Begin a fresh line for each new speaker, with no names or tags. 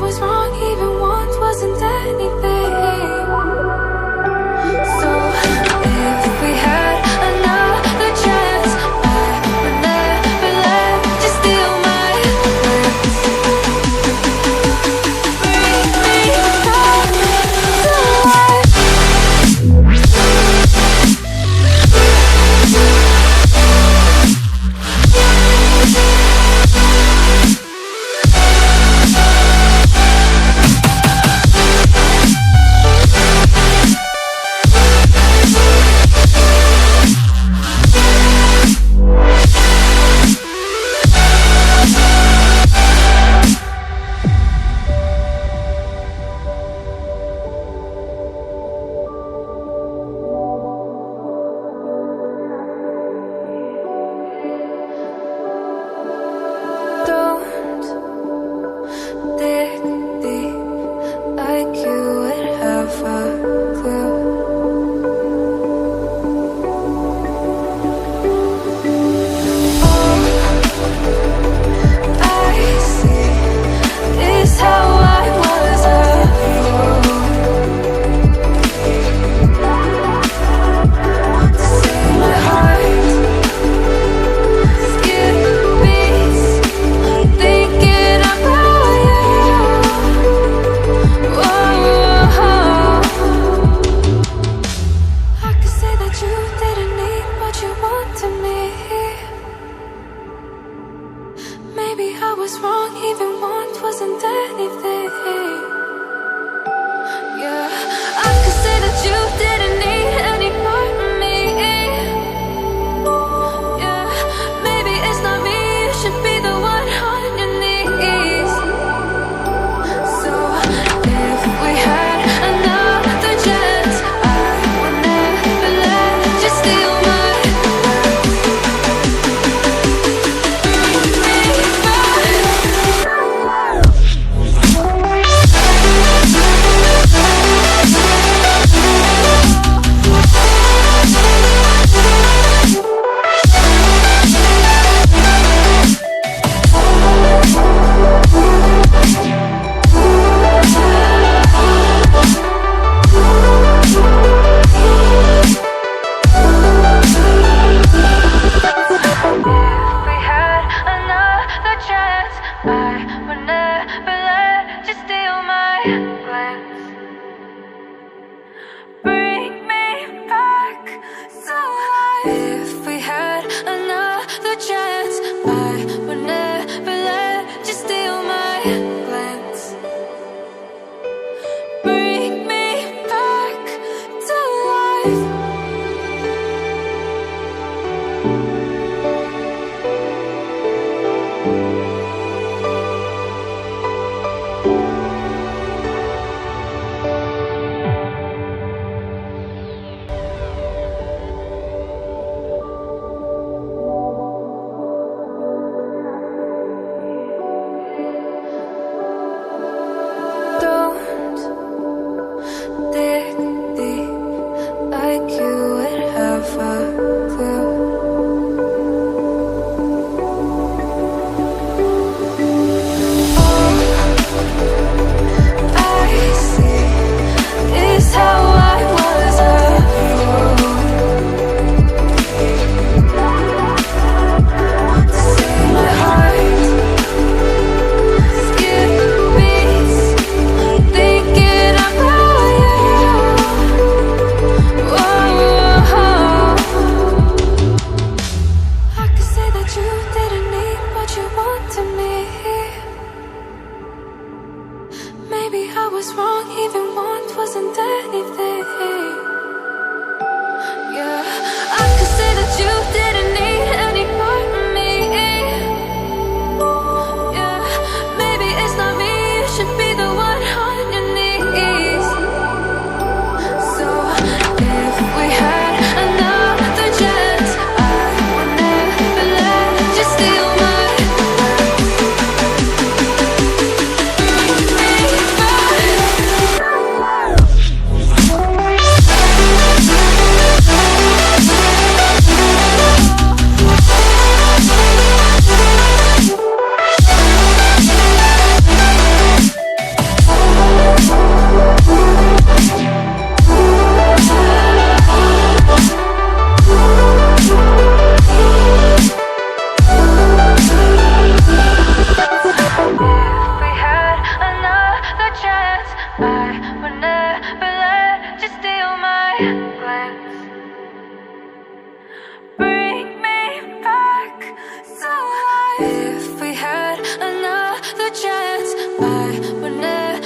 was wrong, even once wasn't anything. So if we had another chance, I would never let you steal my lips. Bring me back to life. Don't dig deep like you would have a clue. All I see is how I was a fool to save my heart. Skip beats, thinking about you. Whoa. I could say that you didn't need what you wanted me. Maybe I was wrong, even once wasn't anything. Yeah, I could say that you didn't need any part of me. Yeah, maybe it's not me, you should be the one on your knees. So if we had another chance, I would never let you steal my lips. Bring me back. If we had another chance, I would never let you steal my glance. Bring me back to life. If we had another chance, I would never let you steal my glance. Bring me back to life. Don't dig deep like you would have a clue. All I see is how I was a fool to save my heart. Skip beats, thinking about you. Whoa. I could say that you didn't need what you wanted me. Maybe I was wrong, even once wasn't anything. Yeah, I could say that you didn't need any part of me. Yeah, maybe it's not me, you should be the one on your knees. So if we had another chance, I would never let you steal my lips. Bring me back. breathe.